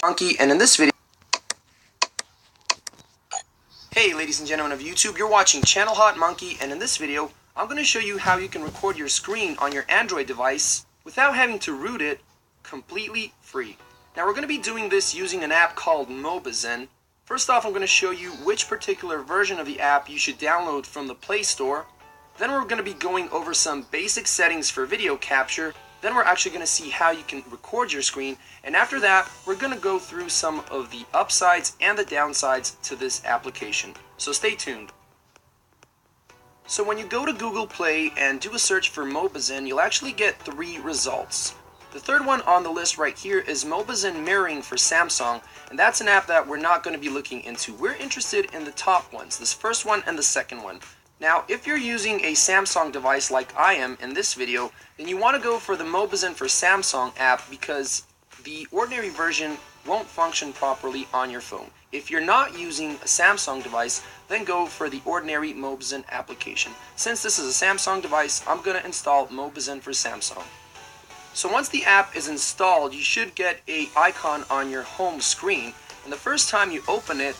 Monkey, and in this video, hey ladies and gentlemen of YouTube, you're watching Channel Hot Monkey, and in this video I'm going to show you how you can record your screen on your Android device without having to root it, completely free. Now we're going to be doing this using an app called Mobizen. First off, I'm going to show you which particular version of the app you should download from the Play Store. Then we're going to be going over some basic settings for video capture. Then we're actually going to see how you can record your screen, and after that we're going to go through some of the upsides and the downsides to this application. So stay tuned. So when you go to Google Play and do a search for Mobizen, you'll actually get 3 results. The third one on the list right here is Mobizen Mirroring for Samsung, and that's an app that we're not going to be looking into. We're interested in the top ones, this first one and the second one. Now, if you're using a Samsung device like I am in this video, then you want to go for the Mobizen for Samsung app because the ordinary version won't function properly on your phone. If you're not using a Samsung device, then go for the ordinary Mobizen application. Since this is a Samsung device, I'm going to install Mobizen for Samsung. So once the app is installed, you should get an icon on your home screen, and the first time you open it,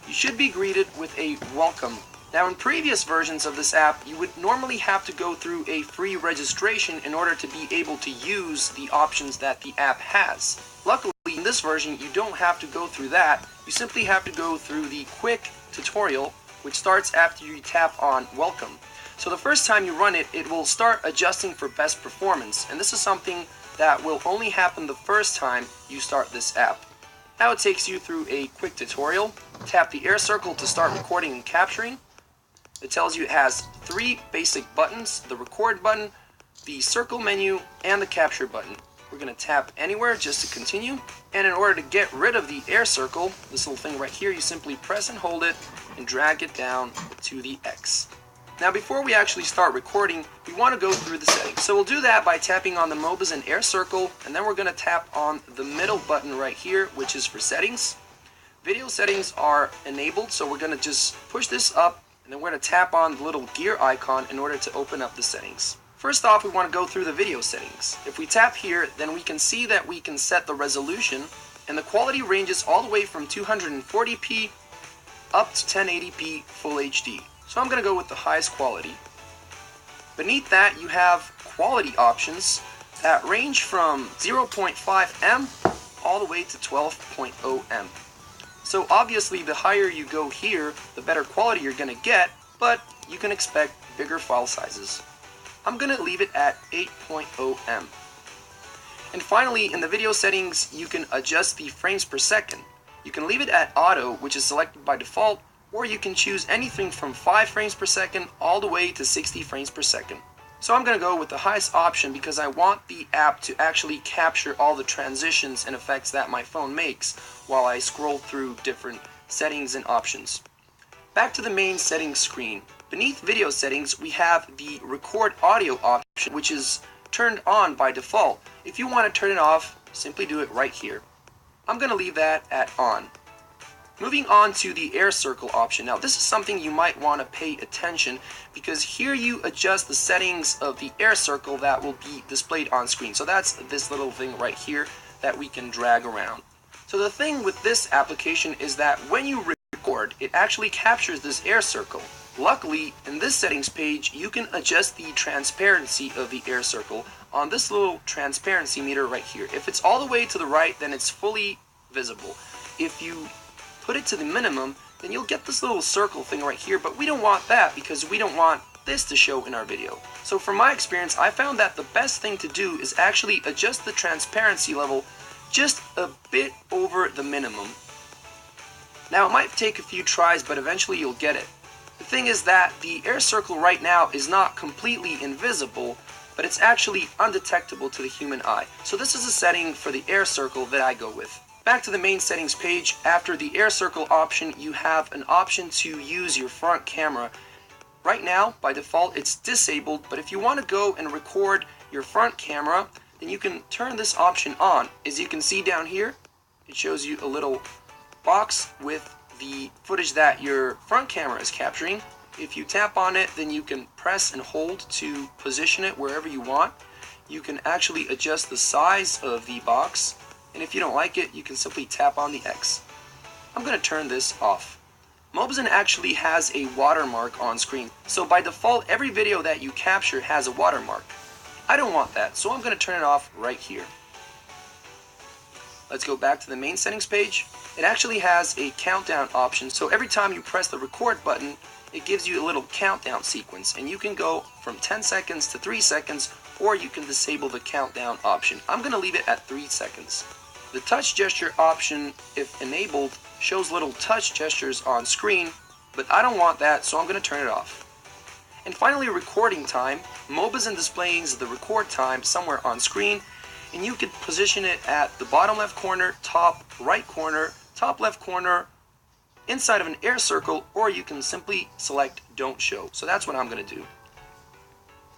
you should be greeted with a welcome. Now in previous versions of this app, you would normally have to go through a free registration in order to be able to use the options that the app has. Luckily, in this version, you don't have to go through that. You simply have to go through the quick tutorial, which starts after you tap on welcome. So the first time you run it, it will start adjusting for best performance, and this is something that will only happen the first time you start this app. Now it takes you through a quick tutorial. Tap the air circle to start recording and capturing. It tells you it has 3 basic buttons: the record button, the circle menu, and the capture button. We're going to tap anywhere just to continue, and in order to get rid of the air circle, this little thing right here, you simply press and hold it and drag it down to the X. Now before we actually start recording, we want to go through the settings. So we'll do that by tapping on the Mobizen air circle, and then we're going to tap on the middle button right here, which is for settings. Video settings are enabled, so we're going to just push this up, and then we're going to tap on the little gear icon in order to open up the settings. First off, we want to go through the video settings. If we tap here, then we can see that we can set the resolution, and the quality ranges all the way from 240p up to 1080p Full HD. So I'm going to go with the highest quality. Beneath that, you have quality options that range from 0.5M all the way to 12.0M. So obviously the higher you go here, the better quality you're going to get, but you can expect bigger file sizes. I'm going to leave it at 8.0M. And finally, in the video settings, you can adjust the frames per second. You can leave it at auto, which is selected by default, or you can choose anything from 5 frames per second all the way to 60 frames per second. So I'm going to go with the highest option because I want the app to actually capture all the transitions and effects that my phone makes while I scroll through different settings and options. Back to the main settings screen. Beneath video settings, we have the record audio option, which is turned on by default. If you want to turn it off, simply do it right here. I'm going to leave that at on. Moving on to the air circle option. Now this is something you might want to pay attention because here you adjust the settings of the air circle that will be displayed on screen. So that's this little thing right here that we can drag around. So the thing with this application is that when you record, it actually captures this air circle. Luckily, in this settings page, you can adjust the transparency of the air circle on this little transparency meter right here. If it's all the way to the right, then it's fully visible. If you put it to the minimum, then you'll get this little circle thing right here, but we don't want that because we don't want this to show in our video. So from my experience, I found that the best thing to do is actually adjust the transparency level just a bit over the minimum. Now it might take a few tries, but eventually you'll get it. The thing is that the air circle right now is not completely invisible, but it's actually undetectable to the human eye. So this is a setting for the air circle that I go with. Back to the main settings page, after the air circle option, you have an option to use your front camera. Right now, by default, it's disabled, but if you want to go and record your front camera, then you can turn this option on. As you can see down here, it shows you a little box with the footage that your front camera is capturing. If you tap on it, then you can press and hold to position it wherever you want. You can actually adjust the size of the box. and if you don't like it, you can simply tap on the X. I'm going to turn this off. Mobizen actually has a watermark on screen, so by default every video that you capture has a watermark. I don't want that, so I'm going to turn it off right here. Let's go back to the main settings page. It actually has a countdown option, so every time you press the record button, it gives you a little countdown sequence, and you can go from 10 seconds to 3 seconds, or you can disable the countdown option. I'm going to leave it at 3 seconds. The touch gesture option, if enabled, shows little touch gestures on screen, but I don't want that, so I'm going to turn it off. And finally, recording time. Mobizen displays the record time somewhere on screen, and you could position it at the bottom left corner, top right corner, top left corner, inside of an air circle, or you can simply select don't show. So that's what I'm going to do.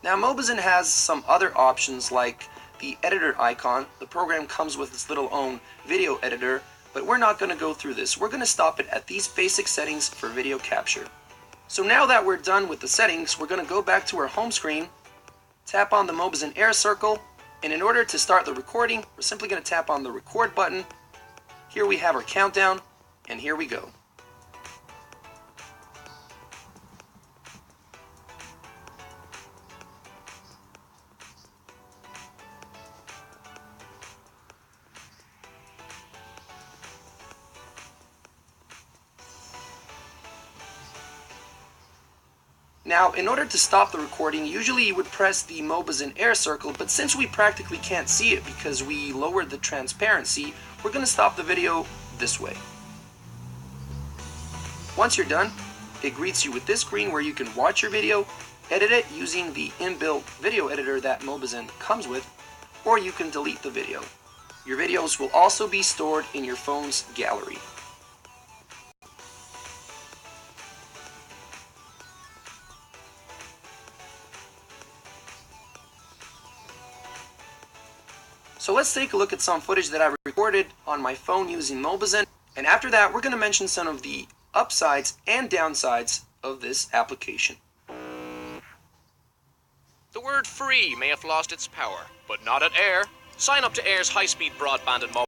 Now Mobizen has some other options like the editor icon. The program comes with its little own video editor, but we're not going to go through this. We're going to stop it at these basic settings for video capture. So now that we're done with the settings, we're going to go back to our home screen, tap on the Mobizen air circle, and in order to start the recording, we're simply going to tap on the record button. Here we have our countdown, and here we go. Now, in order to stop the recording, usually you would press the Mobizen air circle, but since we practically can't see it because we lowered the transparency, we're going to stop the video this way. Once you're done, it greets you with this screen where you can watch your video, edit it using the inbuilt video editor that Mobizen comes with, or you can delete the video. Your videos will also be stored in your phone's gallery. So let's take a look at some footage that I recorded on my phone using Mobizen, and after that we're going to mention some of the upsides and downsides of this application. The word free may have lost its power, but not at Air. Sign up to Air's high-speed broadband and mobile